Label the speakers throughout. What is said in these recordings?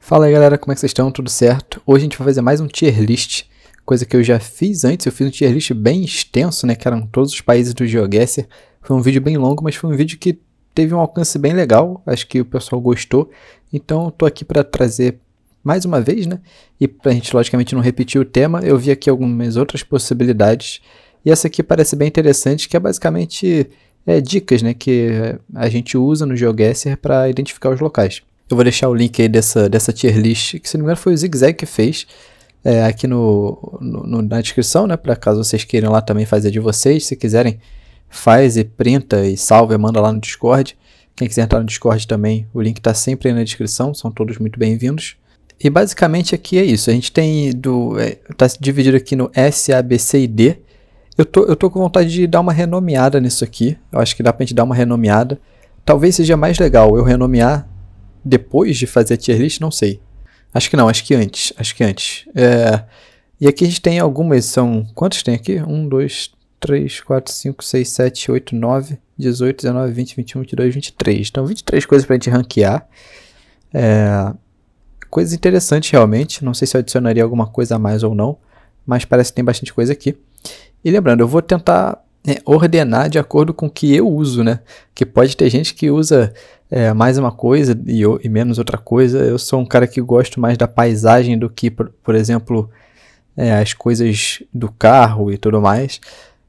Speaker 1: Fala aí galera, como é que vocês estão? Tudo certo? Hoje a gente vai fazer mais um tier list, coisa que eu já fiz antes. Eu fiz um tier list bem extenso, né, que eram todos os países do GeoGuessr. Foi um vídeo bem longo, mas foi um vídeo que teve um alcance bem legal, acho que o pessoal gostou. Então eu tô aqui para trazer mais uma vez, né, e pra gente logicamente não repetir o tema, eu vi aqui algumas outras possibilidades. E essa aqui parece bem interessante, que é basicamente dicas, né, que a gente usa no GeoGuessr para identificar os locais. Eu vou deixar o link aí dessa tier list, que se não me engano foi o Zigzag que fez, aqui na descrição, né, para caso vocês queiram lá também fazer de vocês. Se quiserem, faz e printa e salva e manda lá no Discord. Quem quiser entrar no Discord também, o link está sempre aí na descrição, são todos muito bem-vindos. E basicamente aqui é isso, a gente tem, tá dividido aqui no S, A, B, C e D. Eu tô com vontade de dar uma renomeada nisso aqui, eu acho que dá pra gente dar uma renomeada. Talvez seja mais legal eu renomear depois de fazer a tier list, não sei. Acho que não, acho que antes. E aqui a gente tem algumas, são... Quantos tem aqui? 1, 2, 3, 4, 5, 6, 7, 8, 9, 18, 19, 20, 21, 22, 23. Então 23 coisas pra gente ranquear. Coisas interessantes realmente. Não sei se eu adicionaria alguma coisa a mais ou não, mas parece que tem bastante coisa aqui. E lembrando, eu vou tentar ordenar de acordo com o que eu uso, né? Que pode ter gente que usa mais uma coisa e menos outra coisa. Eu sou um cara que gosto mais da paisagem do que, por exemplo, as coisas do carro e tudo mais.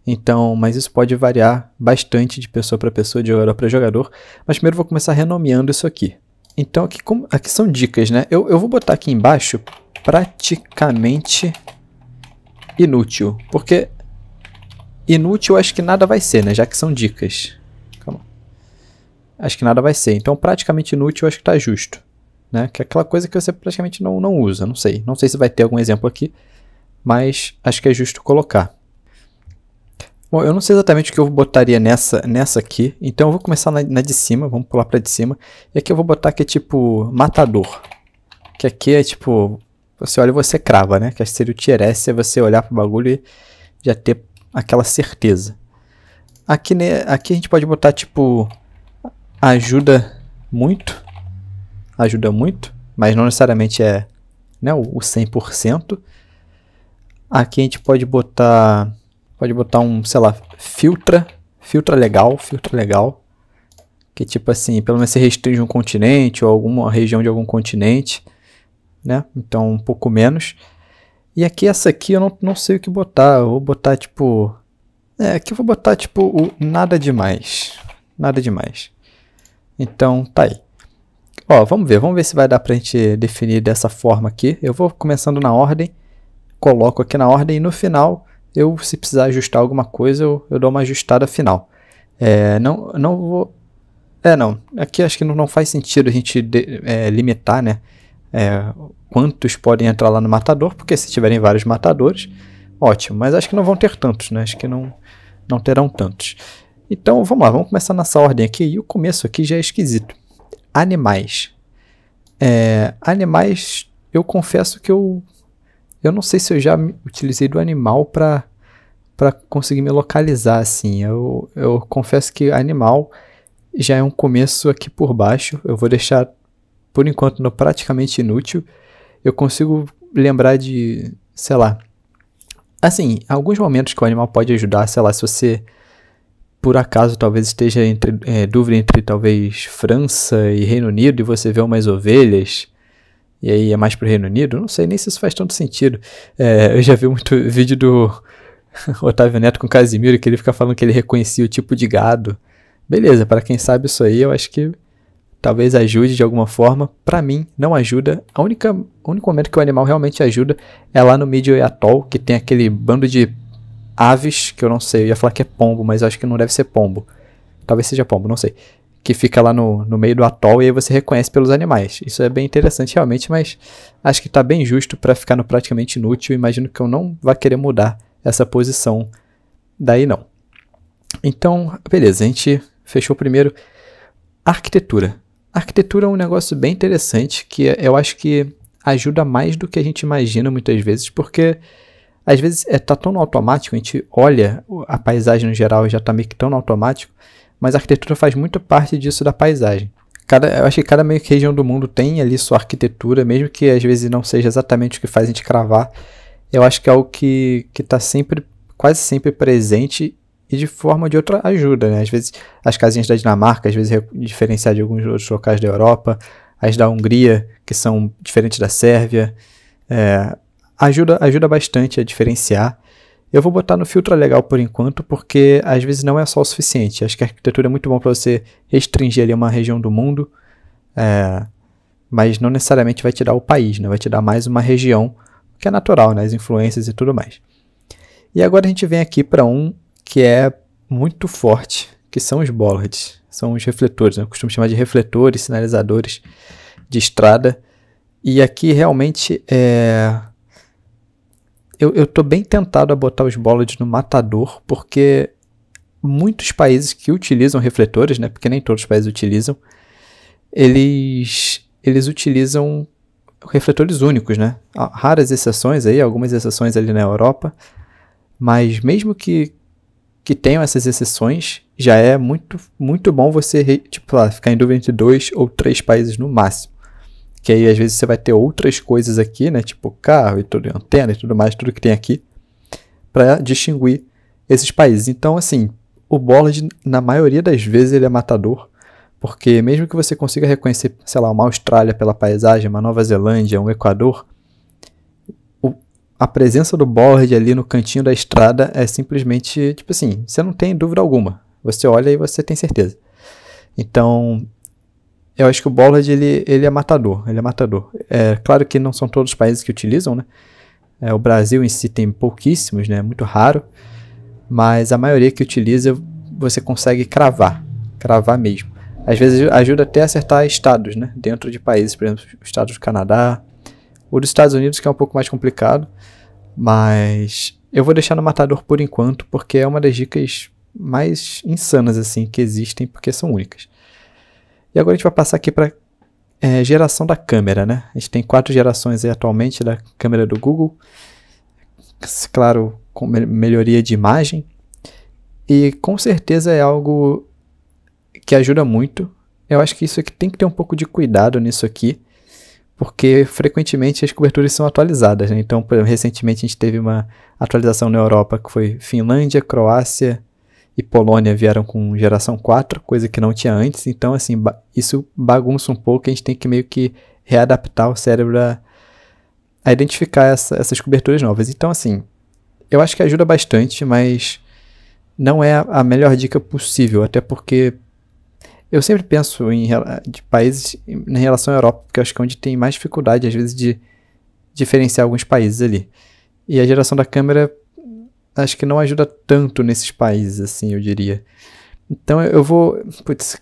Speaker 1: Então, mas isso pode variar bastante de pessoa para pessoa, de jogador para jogador. Mas primeiro eu vou começar renomeando isso aqui. Então aqui são dicas, né? Eu vou botar aqui embaixo praticamente inútil, porque inútil acho que nada vai ser, né? Já que são dicas. Calma. Acho que nada vai ser. Então praticamente inútil acho que tá justo, né? Que é aquela coisa que você praticamente não usa. Não sei. Não sei se vai ter algum exemplo aqui, mas acho que é justo colocar. Bom, eu não sei exatamente o que eu botaria nessa aqui. Então eu vou começar na de cima. Vamos pular pra de cima. E aqui eu vou botar que é tipo matador. Que aqui é tipo... Você olha e você crava, né? Que acho que seria o tier S, é você olhar pro bagulho e já ter aquela certeza. Aqui a gente pode botar tipo... Ajuda muito, mas não necessariamente é, né, o 100%. Aqui a gente pode botar um, sei lá, filtra legal, que tipo assim, pelo menos se restringe um continente ou alguma região de algum continente, né, então um pouco menos. E aqui essa aqui eu não sei o que botar, eu vou botar tipo, aqui eu vou botar tipo o nada demais. Então, tá aí. Ó, vamos ver se vai dar pra gente definir dessa forma aqui. Eu vou começando na ordem, coloco aqui na ordem e no final, se precisar ajustar alguma coisa, eu dou uma ajustada final. Não vou... não. Aqui acho que não faz sentido a gente limitar, né? Quantos podem entrar lá no matador, porque se tiverem vários matadores, ótimo. Mas acho que não vão ter tantos, né? Acho que não terão tantos. Então, vamos lá, vamos começar nessa ordem aqui, e o começo aqui já é esquisito. Animais. Animais, eu confesso que eu não sei se eu já utilizei do animal para conseguir me localizar, assim. Eu confesso que animal já é um começo aqui por baixo, eu vou deixar, por enquanto, no praticamente inútil. Eu consigo lembrar de, sei lá, assim, alguns momentos que o animal pode ajudar, sei lá, se você... por acaso talvez esteja dúvida entre talvez França e Reino Unido e você vê umas ovelhas e aí é mais pro Reino Unido, não sei nem se isso faz tanto sentido. Eu já vi muito vídeo do Otávio Neto com Casimiro que ele fica falando que ele reconhecia o tipo de gado. Beleza, para quem sabe isso aí eu acho que talvez ajude de alguma forma. Para mim não ajuda. O único momento que o animal realmente ajuda é lá no Midway Atoll, que tem aquele bando de aves, que eu não sei, eu ia falar que é pombo, mas eu acho que não deve ser pombo. Talvez seja pombo, não sei. Que fica lá no meio do atol e aí você reconhece pelos animais. Isso é bem interessante realmente, mas acho que está bem justo para ficar no praticamente inútil. Imagino que eu não vá querer mudar essa posição daí não. Então, beleza, a gente fechou primeiro. Arquitetura. Arquitetura é um negócio bem interessante, que eu acho que ajuda mais do que a gente imagina muitas vezes, porque... às vezes tá tão no automático, a gente olha a paisagem no geral e já está meio que tão no automático, mas a arquitetura faz muita parte disso da paisagem. Eu acho que cada meio que região do mundo tem ali sua arquitetura, mesmo que às vezes não seja exatamente o que faz a gente cravar. Eu acho que é algo que está sempre, quase sempre presente e de forma ou de outra ajuda, né? Às vezes as casinhas da Dinamarca, às vezes diferenciar de alguns outros locais da Europa, as da Hungria, que são diferentes da Sérvia, ajuda bastante a diferenciar. Eu vou botar no filtro legal por enquanto, porque às vezes não é só o suficiente. Acho que a arquitetura é muito bom para você restringir ali uma região do mundo, mas não necessariamente vai te dar o país, né? Vai te dar mais uma região, que é natural, né? As influências e tudo mais. E agora a gente vem aqui para um que é muito forte, que são os bollards, são os refletores, né? Eu costumo chamar de refletores, sinalizadores de estrada. E aqui realmente eu tô bem tentado a botar os bollards no matador, porque muitos países que utilizam refletores, né? Porque nem todos os países utilizam, eles utilizam refletores únicos, né? Há raras exceções aí, algumas exceções ali na Europa, mas mesmo que tenham essas exceções, já é muito, muito bom você ficar em dúvida entre 2 ou 3 países no máximo. Que aí às vezes você vai ter outras coisas aqui, né? Tipo carro e tudo, antena e tudo mais, tudo que tem aqui, para distinguir esses países. Então, assim, o bollard, na maioria das vezes, ele é matador, porque mesmo que você consiga reconhecer, sei lá, uma Austrália pela paisagem, uma Nova Zelândia, um Equador, a presença do bollard ali no cantinho da estrada é simplesmente, tipo assim, você não tem dúvida alguma. Você olha e você tem certeza. Então, eu acho que o bollard, ele é matador. Ele é matador. É claro que não são todos os países que utilizam, né? O Brasil em si tem pouquíssimos, né? É muito raro. Mas a maioria que utiliza, você consegue cravar mesmo. Às vezes ajuda até a acertar estados, né? Dentro de países, por exemplo, o estado do Canadá, ou dos Estados Unidos, que é um pouco mais complicado. Mas eu vou deixar no matador por enquanto, porque é uma das dicas mais insanas assim que existem, porque são únicas. E agora a gente vai passar aqui para geração da câmera, né? A gente tem 4 gerações aí atualmente da câmera do Google. Claro, com melhoria de imagem. E com certeza é algo que ajuda muito. Eu acho que isso aqui tem que ter um pouco de cuidado nisso aqui, porque frequentemente as coberturas são atualizadas, né? Então, por exemplo, recentemente a gente teve uma atualização na Europa, que foi Finlândia, Croácia e Polônia vieram com geração 4, coisa que não tinha antes. Então, assim, isso bagunça um pouco, a gente tem que meio que readaptar o cérebro a identificar essas coberturas novas. Então, assim, eu acho que ajuda bastante, mas não é a melhor dica possível, até porque eu sempre penso de países em relação à Europa, porque eu acho que é onde tem mais dificuldade, às vezes, de diferenciar alguns países ali. E a geração da câmera, acho que não ajuda tanto nesses países, assim, eu diria. Então eu vou...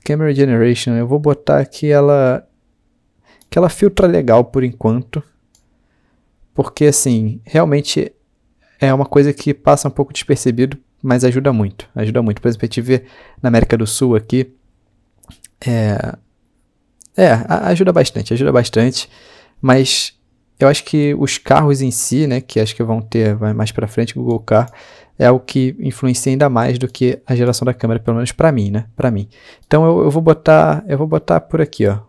Speaker 1: Camera Generation, eu vou botar que ela filtra legal por enquanto. Porque, assim, realmente é uma coisa que passa um pouco despercebido, mas ajuda muito. Ajuda muito. Por exemplo, a gente vê na América do Sul aqui, ajuda bastante, mas eu acho que os carros em si, né, que acho que vai mais pra frente, Google Car, é o que influencia ainda mais do que a geração da câmera, pelo menos pra mim, né, pra mim. Então eu vou botar por aqui, ó,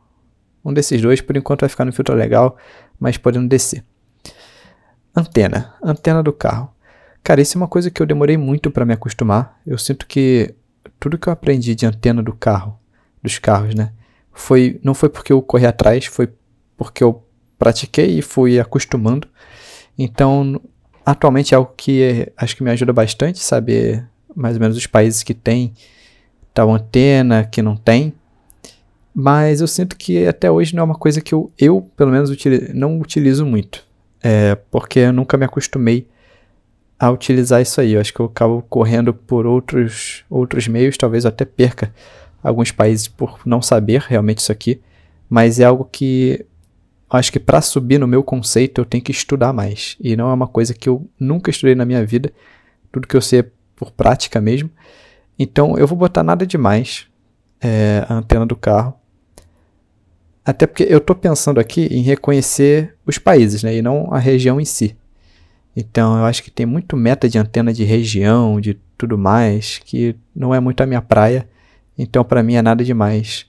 Speaker 1: um desses dois, por enquanto vai ficar no filtro legal, mas podendo descer. Antena do carro. Cara, isso é uma coisa que eu demorei muito pra me acostumar. Eu sinto que tudo que eu aprendi de antena do carro, dos carros, né, não foi porque eu corri atrás, foi porque eu pratiquei e fui acostumando. Então, atualmente é algo que acho que me ajuda bastante, saber mais ou menos os países que tem tal antena, que não tem. Mas eu sinto que até hoje não é uma coisa que eu pelo menos, não utilizo muito. Porque eu nunca me acostumei a utilizar isso aí. Eu acho que eu acabo correndo por outros meios, talvez eu até perca alguns países por não saber realmente isso aqui, mas é algo que eu acho que para subir no meu conceito eu tenho que estudar mais, e não é uma coisa que eu nunca estudei na minha vida, tudo que eu sei é por prática mesmo. Então eu vou botar nada demais a antena do carro, até porque eu estou pensando aqui em reconhecer os países, né, e não a região em si. Então eu acho que tem muito meta de antena de região, de tudo mais, que não é muito a minha praia. Então para mim é nada demais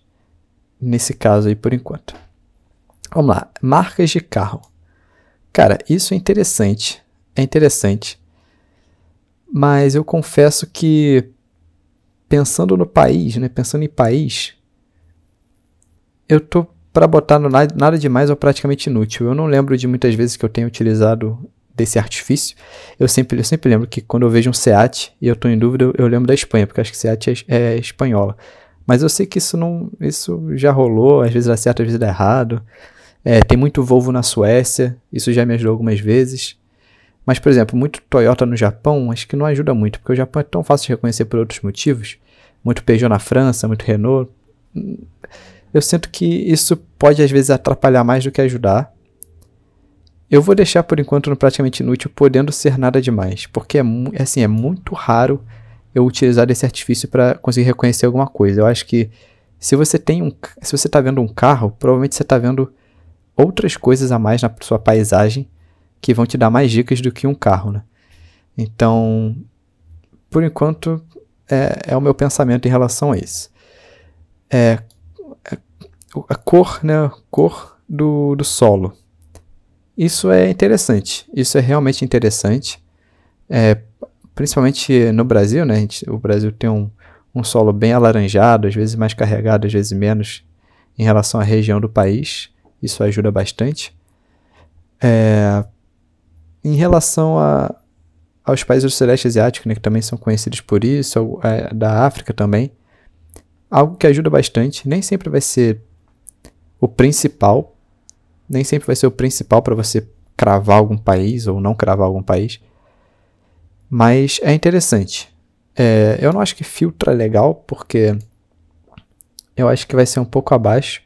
Speaker 1: nesse caso aí por enquanto. Vamos lá, marcas de carro. Cara, isso é interessante, mas eu confesso que pensando no país, né, pensando em país, eu tô para botar no nada demais ou praticamente inútil. Eu não lembro de muitas vezes que eu tenha utilizado desse artifício. Eu sempre lembro que quando eu vejo um SEAT e eu tô em dúvida, eu lembro da Espanha, porque acho que SEAT é espanhola. Mas eu sei que isso já rolou, às vezes dá certo, às vezes dá errado. Tem muito Volvo na Suécia, isso já me ajudou algumas vezes. Mas, por exemplo, muito Toyota no Japão, acho que não ajuda muito, porque o Japão é tão fácil de reconhecer por outros motivos. Muito Peugeot na França, muito Renault. Eu sinto que isso pode às vezes atrapalhar mais do que ajudar. Eu vou deixar por enquanto no praticamente inútil, podendo ser nada demais, porque é muito raro eu utilizar esse artifício para conseguir reconhecer alguma coisa. Eu acho que se você está vendo um carro, provavelmente você está vendo outras coisas a mais na sua paisagem que vão te dar mais dicas do que um carro, né? Então, por enquanto, é o meu pensamento em relação a isso. A cor, né? Cor do solo. Isso é interessante. Isso é realmente interessante. Principalmente no Brasil, né? O Brasil tem um solo bem alaranjado, às vezes mais carregado, às vezes menos, em relação à região do país. Isso ajuda bastante. Em relação aos países do Sudeste Asiático, né, que também são conhecidos por isso, da África também, algo que ajuda bastante, nem sempre vai ser o principal, para você cravar algum país ou não cravar algum país, mas é interessante. Eu não acho que filtro é legal, porque eu acho que vai ser um pouco abaixo,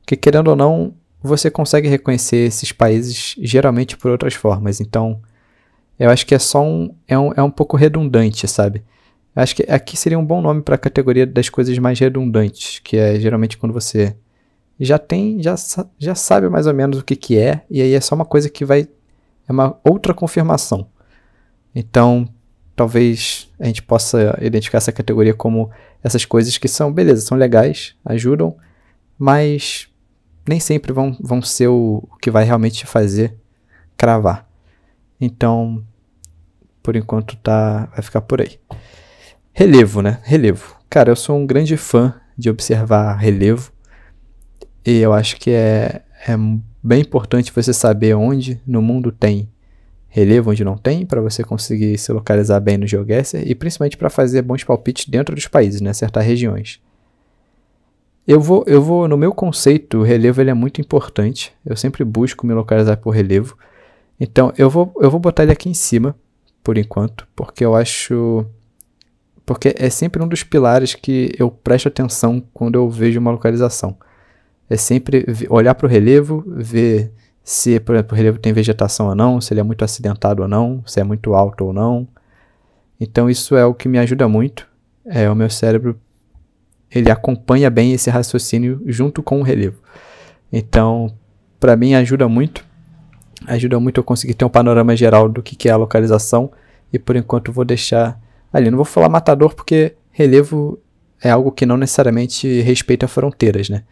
Speaker 1: porque querendo ou não, você consegue reconhecer esses países geralmente por outras formas, então eu acho que é um pouco redundante, sabe? Eu acho que aqui seria um bom nome para a categoria das coisas mais redundantes, que é geralmente quando você já sabe mais ou menos o que é, e aí é só uma coisa que é uma outra confirmação. Então, talvez a gente possa identificar essa categoria como essas coisas que são, beleza, são legais, ajudam, mas nem sempre vão ser o que vai realmente te fazer cravar. Então, por enquanto vai ficar por aí. Relevo, né? Relevo. Cara, eu sou um grande fã de observar relevo. E eu acho que é bem importante você saber onde no mundo tem relevo, onde não tem, para você conseguir se localizar bem no GeoGuessr e principalmente para fazer bons palpites dentro dos países, né? Acertar regiões. Eu vou no meu conceito, o relevo ele é muito importante. Eu sempre busco me localizar por relevo. Então, eu vou botar ele aqui em cima, por enquanto, porque eu acho... Porque é sempre um dos pilares que eu presto atenção quando eu vejo uma localização. É sempre olhar para o relevo, ver se, por exemplo, o relevo tem vegetação ou não, se ele é muito acidentado ou não, se é muito alto ou não. Então, isso é o que me ajuda muito. O meu cérebro, ele acompanha bem esse raciocínio junto com o relevo. Então, para mim, ajuda muito. Ajuda muito eu conseguir ter um panorama geral do que é a localização. E, por enquanto, vou deixar ali. Não vou falar matador, porque relevo é algo que não necessariamente respeita fronteiras, né?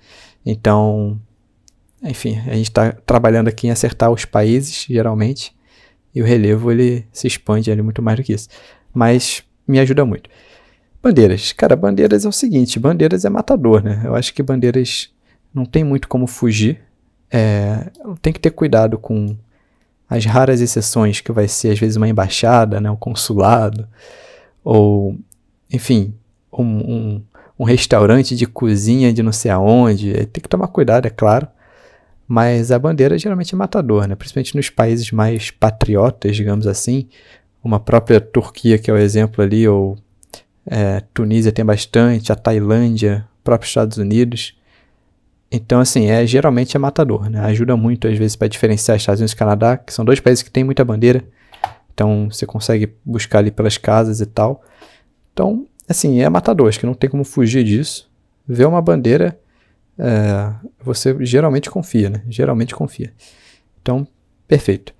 Speaker 1: Então, enfim, a gente está trabalhando aqui em acertar os países, geralmente. E o relevo, ele se expande ali muito mais do que isso. Mas me ajuda muito. Bandeiras. Cara, bandeiras é o seguinte, bandeiras é matador, né? Eu acho que bandeiras não tem muito como fugir. Tem que ter cuidado com as raras exceções que vai ser, às vezes, uma embaixada, né? Um consulado, ou, enfim, um restaurante de cozinha de não sei aonde. Tem que tomar cuidado, é claro. Mas a bandeira geralmente é matador, né? Principalmente nos países mais patriotas, digamos assim. Uma própria Turquia, que é o exemplo ali, ou Tunísia tem bastante, a Tailândia, próprios Estados Unidos. Então, assim, geralmente é matador, né? Ajuda muito, às vezes, para diferenciar Estados Unidos e Canadá, que são dois países que têm muita bandeira. Então, você consegue buscar ali pelas casas e tal. Então, assim, é matador, acho que não tem como fugir disso. Ver uma bandeira, você geralmente confia, né? Geralmente confia. Então, perfeito.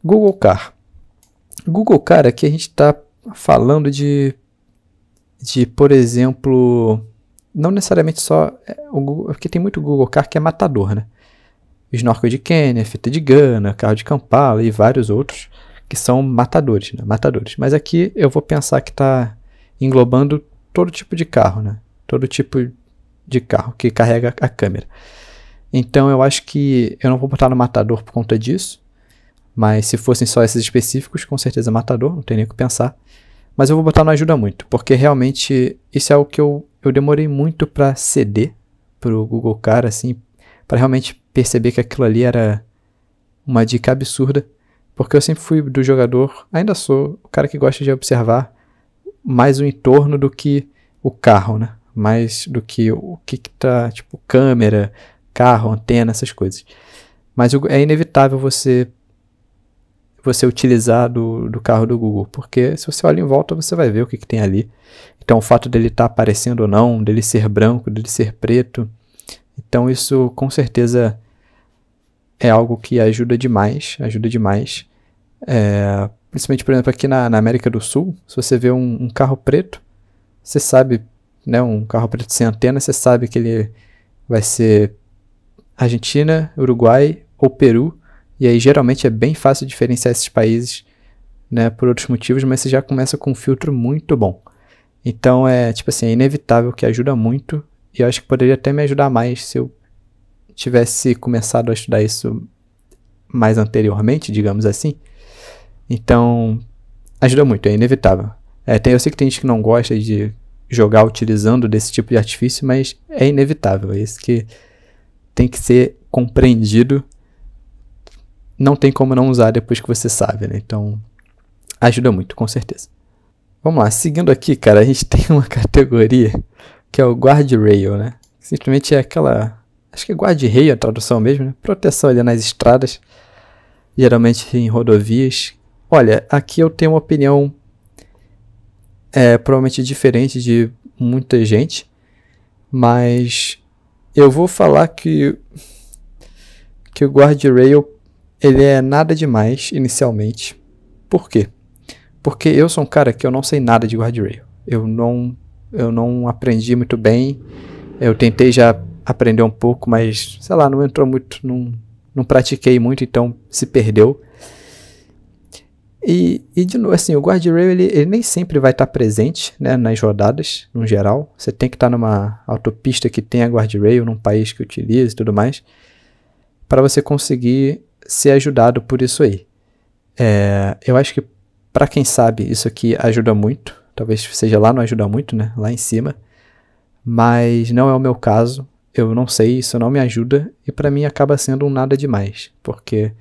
Speaker 1: Google Car. Google Car, aqui a gente está falando de, por exemplo, não necessariamente só o Google, porque tem muito Google Car que é matador, né? Snorkel de Quênia, fita de Gana, carro de Kampala e vários outros que são matadores, né? Matadores. Mas aqui eu vou pensar que está englobando todo tipo de carro, né? Todo tipo de carro que carrega a câmera. Então eu acho que eu não vou botar no matador por conta disso, mas se fossem só esses específicos, com certeza matador, não tem nem o que pensar. Mas eu vou botar no ajuda muito, porque realmente isso é algo que eu demorei muito para ceder pro Google Car, assim, para realmente perceber que aquilo ali era uma dica absurda, porque eu sempre fui do jogador, ainda sou o cara que gosta de observar mais o entorno do que o carro, né? Mais do que o que tá, tipo, câmera, carro, antena, essas coisas. Mas é inevitável você utilizar do carro do Google, porque se você olha em volta, você vai ver o que tem ali. Então, o fato dele estar aparecendo ou não, dele ser branco, dele ser preto, então isso com certeza é algo que ajuda demais, principalmente, por exemplo, aqui na América do Sul, se você vê um carro preto, você sabe, né, um carro preto sem antena, você sabe que ele vai ser Argentina, Uruguai ou Peru, e aí geralmente é bem fácil diferenciar esses países, né, por outros motivos, mas você já começa com um filtro muito bom. Então é inevitável que ajuda muito, e eu acho que poderia até me ajudar mais se eu tivesse começado a estudar isso mais anteriormente, digamos assim. Então ajuda muito, é inevitável. Eu sei que tem gente que não gosta de jogar utilizando desse tipo de artifício, mas é inevitável, é isso que tem que ser compreendido. Não tem como não usar depois que você sabe, né? Então, ajuda muito, com certeza. Vamos lá, seguindo aqui, cara, a gente tem uma categoria que é o guardrail, né? Simplesmente é aquela... Acho que é guarda-rail a tradução mesmo, né? Proteção ali nas estradas, geralmente em rodovias. Olha, aqui eu tenho uma opinião provavelmente diferente de muita gente, mas eu vou falar que o guardrail ele é nada demais inicialmente. Por quê? Porque eu sou um cara que eu não sei nada de guardrail. Eu não aprendi muito bem. Eu tentei já aprender um pouco, mas, sei lá, não entrou muito, não pratiquei muito, então se perdeu. E de novo, assim, o guardrail ele nem sempre vai estar presente, né, nas rodadas, no geral. Você tem que estar numa autopista que tenha guardrail, num país que utilize e tudo mais, para você conseguir ser ajudado por isso aí. Eu acho que para quem sabe isso aqui ajuda muito, talvez seja lá não ajuda muito, né, lá em cima, mas não é o meu caso, eu não sei, isso não me ajuda e para mim acaba sendo um nada demais, porque,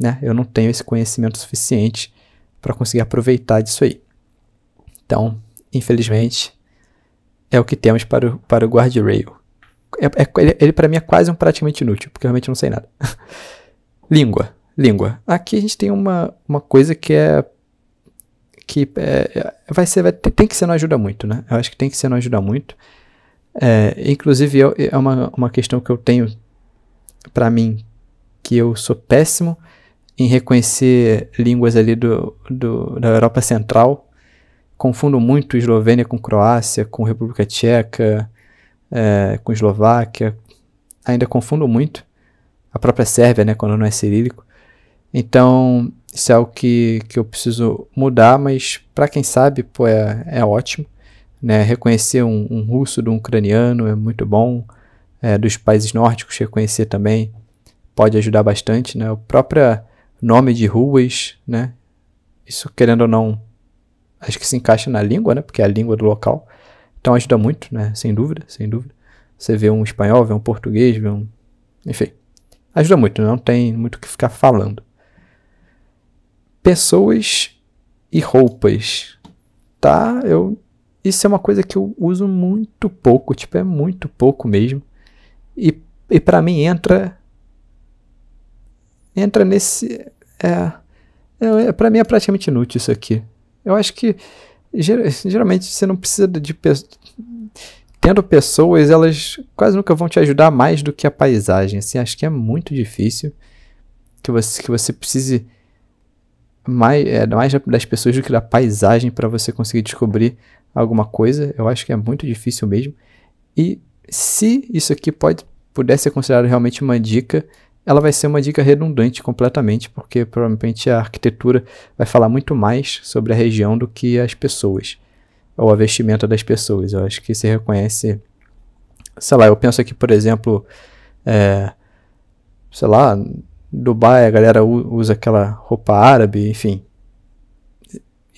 Speaker 1: né, eu não tenho esse conhecimento suficiente para conseguir aproveitar disso aí. Então, infelizmente, é o que temos para o guardrail. Ele para mim é quase praticamente inútil, porque eu realmente não sei nada. Língua. Aqui a gente tem uma coisa que tem que ser não ajuda muito, né? Eu acho que tem que ser não ajuda muito. Inclusive é uma questão que eu tenho para mim, que eu sou péssimo em reconhecer línguas ali da Europa Central. Confundo muito Eslovênia com Croácia, com República Tcheca, com Eslováquia. Ainda confundo muito. A própria Sérvia, né, quando não é cirílico. Então, isso é algo que eu preciso mudar, mas para quem sabe, pô, é ótimo. Né? Reconhecer um russo do ucraniano é muito bom. Dos países nórdicos, reconhecer também pode ajudar bastante. Né? O próprio nome de ruas, né? Isso, querendo ou não, acho que se encaixa na língua, né? Porque é a língua do local. Então ajuda muito, né? Sem dúvida. Você vê um espanhol, vê um português, enfim. Ajuda muito, não tem muito o que ficar falando. Pessoas e roupas, tá? Isso é uma coisa que eu uso muito pouco, é muito pouco mesmo. E pra mim entra nesse... Pra mim é praticamente inútil isso aqui. Eu acho que geralmente você não precisa de... Tendo pessoas, elas quase nunca vão te ajudar mais do que a paisagem. Assim, acho que é muito difícil que você precise mais das pessoas do que da paisagem para você conseguir descobrir alguma coisa. Eu acho que é muito difícil mesmo. E se isso aqui puder ser considerado realmente uma dica, ela vai ser uma dica redundante completamente, porque provavelmente a arquitetura vai falar muito mais sobre a região do que as pessoas, ou a vestimenta das pessoas. Eu acho que você reconhece, sei lá, eu penso aqui, por exemplo, sei lá, Dubai, a galera usa aquela roupa árabe, enfim.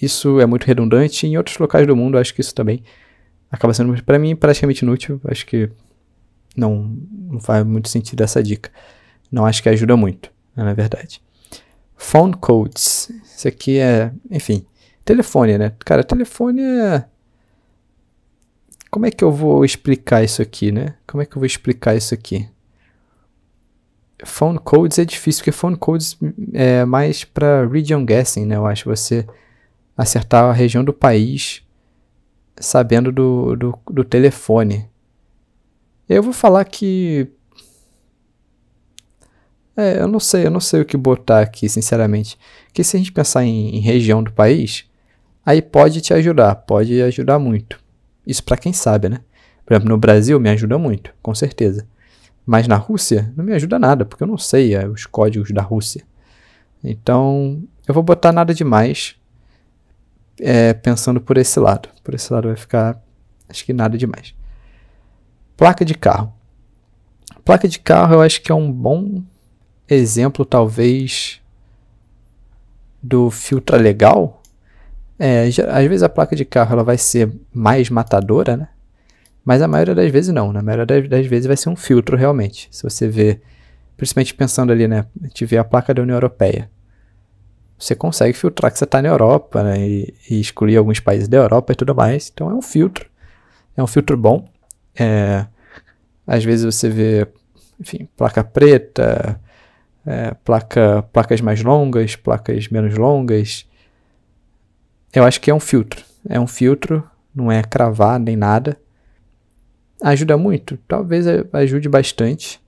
Speaker 1: Isso é muito redundante. Em outros locais do mundo, eu acho que isso também acaba sendo, para mim, praticamente inútil. Acho que não faz muito sentido essa dica. Não acho que ajuda muito, na verdade. Phone codes. Isso aqui é, enfim, telefone, né? Cara, telefone é... Como é que eu vou explicar isso aqui, né? Como é que eu vou explicar isso aqui? Phone codes é difícil, porque phone codes é mais para region guessing, né? Eu acho você acertar a região do país sabendo do telefone. Eu vou falar que... eu não sei o que botar aqui, sinceramente. Porque se a gente pensar em região do país, aí pode te ajudar, pode ajudar muito. Isso para quem sabe, né? Por exemplo, no Brasil me ajuda muito, com certeza. Mas na Rússia não me ajuda nada, porque eu não sei os códigos da Rússia. Então, eu vou botar nada demais, pensando por esse lado. Por esse lado vai ficar, acho que nada demais. Placa de carro. Placa de carro eu acho que é um bom exemplo, talvez, do filtro legal. Às vezes a placa de carro ela vai ser mais matadora, né? Mas a maioria das vezes não. Na maioria das vezes vai ser um filtro realmente. Se você vê, principalmente pensando ali, né? A gente vê a placa da União Europeia. Você consegue filtrar que você está na Europa, né? E excluir alguns países da Europa e tudo mais. Então é um filtro. É um filtro bom. Às vezes você vê, enfim, placa preta, placas mais longas, placas menos longas. Eu acho que é um filtro. É um filtro, não é cravar nem nada. Ajuda muito? Talvez ajude bastante.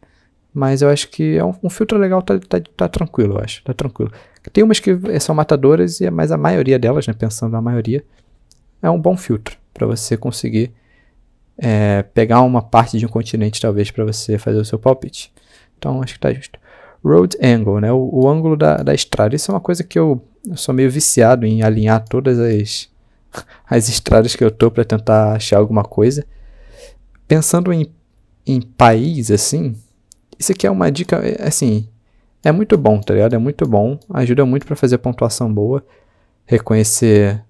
Speaker 1: Mas eu acho que é um filtro legal, tá tranquilo, eu acho. Tá tranquilo. Tem umas que são matadoras, mas a maioria delas, né, pensando na maioria, é um bom filtro para você conseguir pegar uma parte de um continente, talvez, para você fazer o seu palpite. Então, acho que tá justo. Road angle, né, o ângulo da estrada. Isso é uma coisa que eu sou meio viciado em alinhar todas as estradas que eu tô para tentar achar alguma coisa. Pensando em país, assim, isso aqui é uma dica, assim, é muito bom, tá ligado? É muito bom, ajuda muito para fazer pontuação boa, reconhecer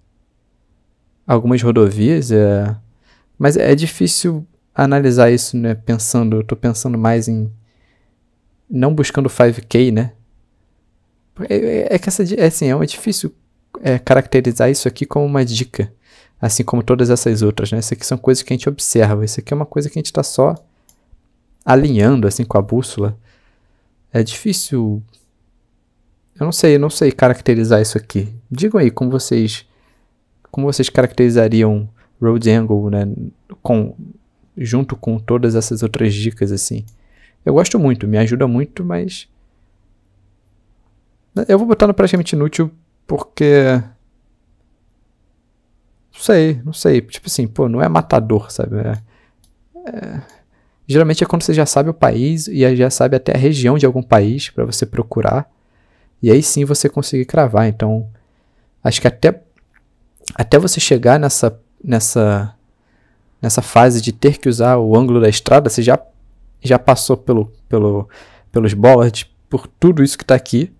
Speaker 1: algumas rodovias, mas é difícil analisar isso, né? Eu tô pensando mais em não buscando 5K, né? Que é difícil caracterizar isso aqui como uma dica, assim como todas essas outras, né? Isso aqui são coisas que a gente observa, isso aqui é uma coisa que a gente está só alinhando, assim, com a bússola. É difícil... Eu não sei caracterizar isso aqui. Digam aí como vocês caracterizariam road angle, né? Junto com todas essas outras dicas, assim. Eu gosto muito, me ajuda muito, mas... Eu vou botar no praticamente inútil porque... Não sei. Tipo assim, pô, não é matador, sabe? Geralmente é quando você já sabe o país e já sabe até a região de algum país para você procurar. E aí sim você conseguir cravar. Então, acho que até você chegar nessa fase de ter que usar o ângulo da estrada, você já passou pelos bollards, por tudo isso que está aqui,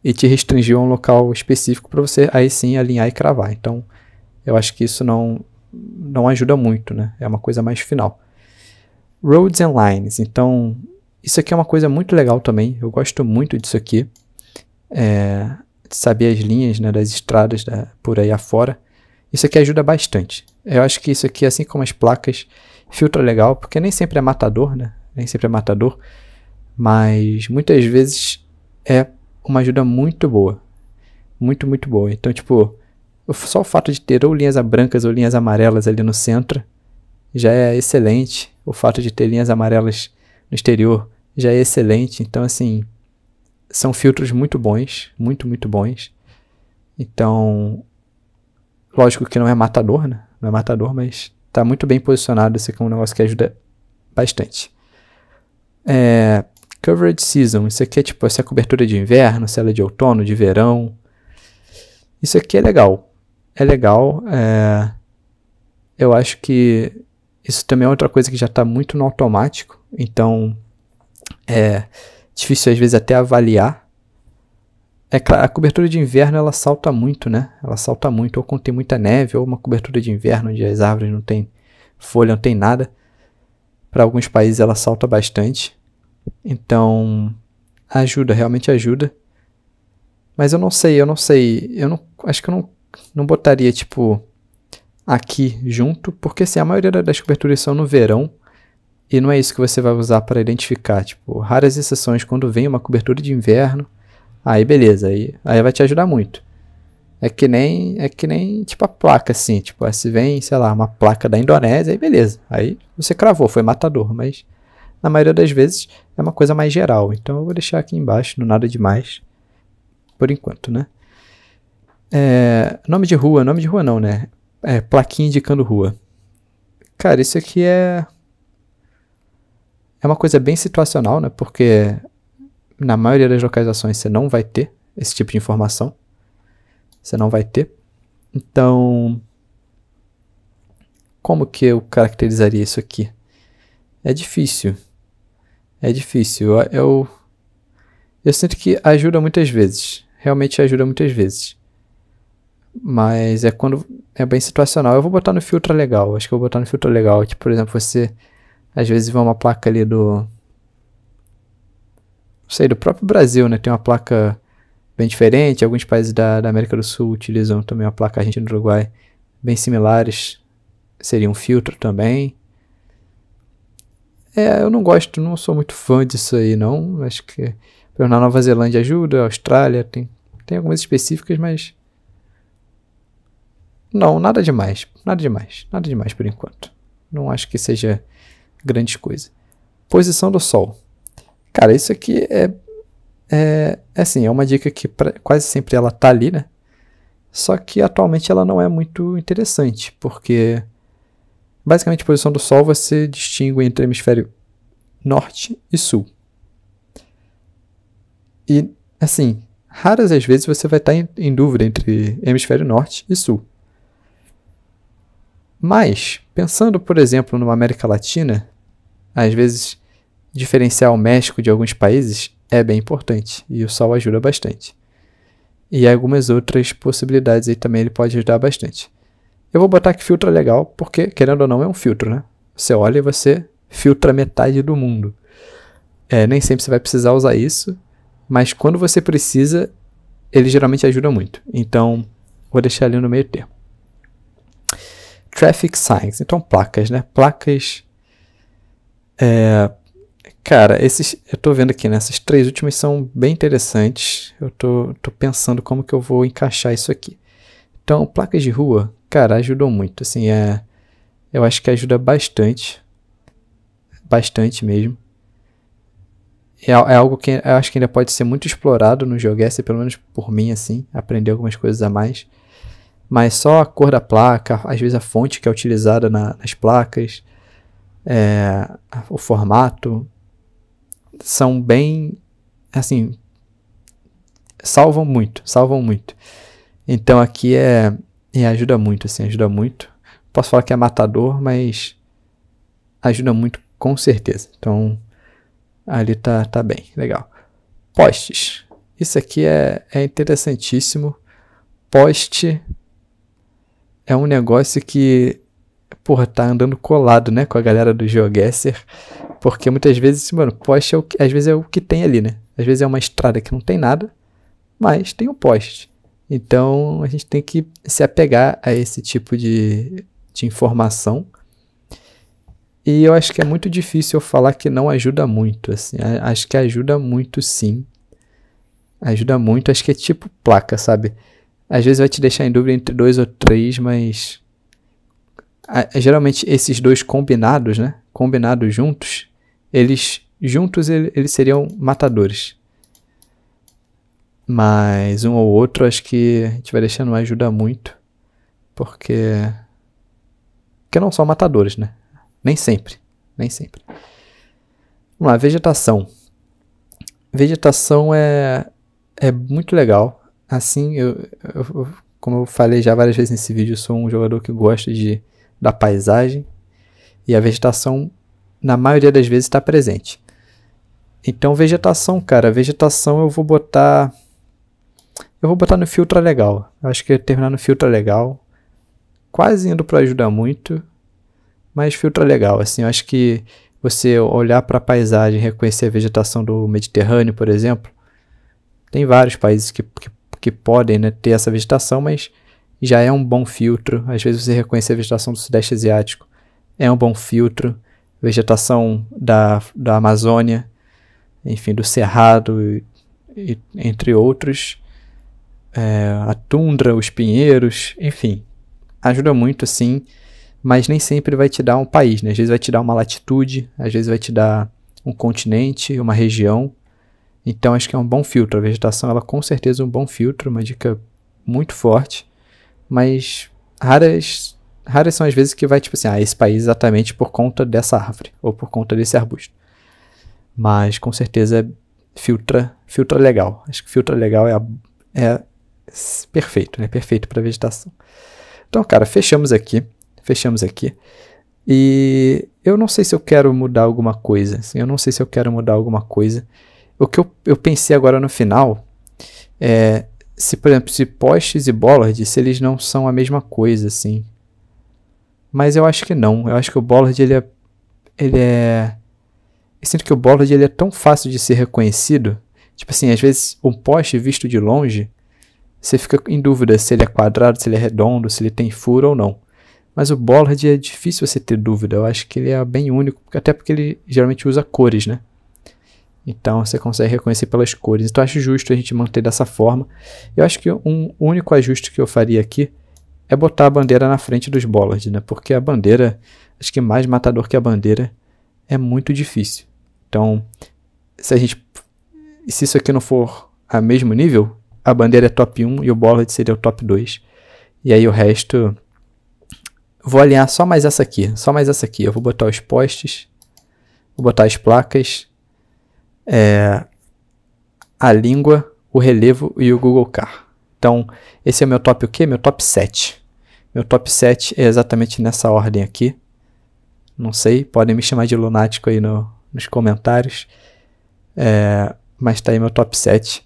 Speaker 1: e te restringiu a um local específico para você aí sim alinhar e cravar. Então, eu acho que isso não ajuda muito, né? É uma coisa mais final. Roads and Lines. Então, isso aqui é uma coisa muito legal também. Eu gosto muito disso aqui. De saber as linhas, né, das estradas por aí afora. Isso aqui ajuda bastante. Eu acho que isso aqui, assim como as placas, filtra legal, porque nem sempre é matador, né? Nem sempre é matador. Mas muitas vezes é uma ajuda muito boa. Muito, muito boa. Então, tipo, só o fato de ter ou linhas brancas ou linhas amarelas ali no centro já é excelente. O fato de ter linhas amarelas no exterior já é excelente. Então, assim, são filtros muito bons. Muito, muito bons. Então, lógico que não é matador, né? Não é matador, mas tá muito bem posicionado. Esse aqui é um negócio que ajuda bastante. Coverage Season. Isso aqui é tipo, se é cobertura de inverno, se ela é de outono, de verão. Isso aqui é legal. É legal. Eu acho que isso também é outra coisa que já está muito no automático. Então, é difícil às vezes até avaliar. É claro, a cobertura de inverno ela salta muito, né? Ela salta muito, ou quando tem muita neve, ou uma cobertura de inverno onde as árvores não tem folha, não tem nada. Para alguns países ela salta bastante. Então, ajuda, realmente ajuda. Mas eu não sei. Acho que eu não botaria, tipo, aqui junto, porque assim, a maioria das coberturas são no verão, e não é isso que você vai usar para identificar. Tipo, raras exceções quando vem uma cobertura de inverno, aí beleza, aí vai te ajudar muito. É que nem tipo a placa assim, tipo, se vem, sei lá, uma placa da Indonésia, aí beleza. Aí você cravou, foi matador, mas na maioria das vezes é uma coisa mais geral. Então eu vou deixar aqui embaixo, no nada demais, por enquanto, né? Nome de rua não, né? Plaquinha indicando rua. Cara, isso aqui é uma coisa bem situacional, né? Porque na maioria das localizações você não vai ter esse tipo de informação. Você não vai ter. Então, como que eu caracterizaria isso aqui? É difícil. Eu sinto que ajuda muitas vezes. Realmente ajuda muitas vezes. Mas quando é bem situacional. Eu vou botar no filtro legal. Acho que eu vou botar no filtro legal. Tipo, por exemplo, você às vezes vê uma placa ali do próprio Brasil, né? Tem uma placa bem diferente. Alguns países da América do Sul utilizam também uma placa Argentina e Uruguai bem similares. Seria um filtro também. Eu não sou muito fã disso aí, não. Acho que na Nova Zelândia ajuda, Austrália tem algumas específicas, mas não, nada demais por enquanto. Não acho que seja grande coisa. Posição do Sol. Cara, isso aqui assim, é uma dica que quase sempre ela tá ali, né? Só que atualmente ela não é muito interessante, porque basicamente a posição do Sol você distingue entre hemisfério norte e sul. E, assim, raras as vezes você vai estar em dúvida entre hemisfério norte e sul. Mas, pensando, por exemplo, numa América Latina, às vezes diferenciar o México de alguns países é bem importante, e o Sol ajuda bastante. E algumas outras possibilidades aí também ele pode ajudar bastante. Eu vou botar que filtro é legal, porque, querendo ou não, é um filtro, né? Você olha e você filtra metade do mundo. Nem sempre você vai precisar usar isso, mas quando você precisa, ele geralmente ajuda muito. Então, vou deixar ali no meio termo. Traffic Signs, então placas, né? Placas, cara, eu tô vendo aqui, né? Essas três últimas são bem interessantes. Eu tô pensando como que eu vou encaixar isso aqui. Então, placas de rua, cara, ajudam muito, assim, eu acho que ajuda bastante mesmo. É algo que eu acho que ainda pode ser muito explorado no GeoGuessr, pelo menos por mim, assim, aprender algumas coisas a mais. Mas só a cor da placa, às vezes a fonte que é utilizada nas placas, o formato, são bem, assim, salvam muito. Então aqui ajuda muito, assim, ajuda muito. Posso falar que é matador, mas ajuda muito com certeza. Então ali tá bem, legal. Postes. Isso aqui é interessantíssimo. Poste é um negócio que, tá andando colado, né, com a galera do GeoGuessr, porque muitas vezes, mano, poste às vezes é o que tem ali, né? Às vezes é uma estrada que não tem nada, mas tem um poste. Então a gente tem que se apegar a esse tipo de informação. E eu acho que é muito difícil eu falar que não ajuda muito, assim. Acho que ajuda muito, sim. Ajuda muito, acho que é tipo placa, sabe? Às vezes vai te deixar em dúvida entre 2 ou 3, mas geralmente esses dois combinados, né? Combinados juntos, eles seriam matadores. Mas um ou outro acho que a gente vai deixando ajuda muito, porque que não são matadores, né? Nem sempre. Nem sempre. Vamos lá, vegetação. Vegetação é muito legal. Assim, como eu falei já várias vezes nesse vídeo, eu sou um jogador que gosta da paisagem. E a vegetação, na maioria das vezes, está presente. Então, vegetação, cara, vegetação eu vou botar no filtro legal. Eu acho que eu ia terminar no filtro legal. Quase indo para ajuda muito, mas filtro legal. Assim, eu acho que você olhar para a paisagem, reconhecer a vegetação do Mediterrâneo, por exemplo, tem vários países que podem, né, ter essa vegetação, mas já é um bom filtro. Às vezes você reconhecer a vegetação do Sudeste Asiático é um bom filtro. Vegetação da Amazônia, enfim, do Cerrado, entre outros. A tundra, os pinheiros, enfim. Ajuda muito, sim, mas nem sempre vai te dar um país, né? Às vezes vai te dar uma latitude, às vezes vai te dar um continente, uma região. Então, acho que é um bom filtro. A vegetação, ela com certeza é um bom filtro, uma dica muito forte, mas raras são as vezes que vai, tipo assim, esse país exatamente por conta dessa árvore, ou por conta desse arbusto. Mas, com certeza, filtra legal. Acho que filtra legal é perfeito, né? Perfeito para vegetação. Então, cara, fechamos aqui. E eu não sei se eu quero mudar alguma coisa. Assim, O que eu pensei agora no final é por exemplo, se postes e bollard, se eles não são a mesma coisa, assim. Mas eu acho que não. Eu acho que o bollard, ele é... Eu sinto que o bollard, ele é tão fácil de ser reconhecido. Tipo assim, às vezes, um poste visto de longe, você fica em dúvida se ele é quadrado, se ele é redondo, se ele tem furo ou não. Mas o bollard é difícil você ter dúvida. Eu acho que ele é bem único, até porque ele geralmente usa cores, né? Então você consegue reconhecer pelas cores. Então eu acho justo a gente manter dessa forma. Eu acho que um único ajuste que eu faria aqui é botar a bandeira na frente dos bollards, né? Porque a bandeira, acho que mais matador que a bandeira é muito difícil. Então, se isso aqui não for a mesmo nível, a bandeira é top 1 e o bollard seria o top 2. E aí o resto... Vou alinhar só mais essa aqui. Eu vou botar os postes, vou botar as placas, a língua, o relevo e o Google Car. Então, esse é o meu top o quê? Meu top 7. Meu top 7 é exatamente nessa ordem aqui. Não sei, podem me chamar de lunático aí nos comentários. Mas tá aí meu top 7.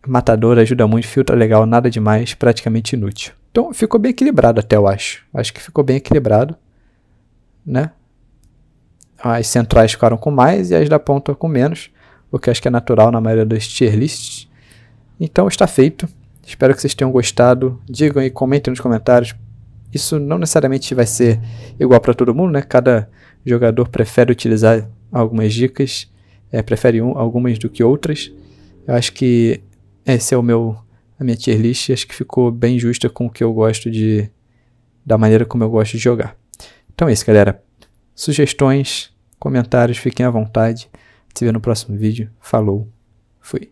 Speaker 1: Matador ajuda muito, filtro legal, nada demais, praticamente inútil. Então, ficou bem equilibrado até, eu acho. Acho que ficou bem equilibrado, né? As centrais ficaram com mais e as da ponta com menos, o que acho que é natural na maioria das tier lists. Então está feito. Espero que vocês tenham gostado. Digam aí, comentem nos comentários. Isso não necessariamente vai ser igual para todo mundo, né? Cada jogador prefere utilizar algumas dicas, prefere algumas do que outras. Eu acho que esse é a minha tier list. Acho que ficou bem justa com o que eu gosto da maneira como eu gosto de jogar. Então é isso, galera. Sugestões, comentários, fiquem à vontade. Se vê no próximo vídeo. Falou, fui.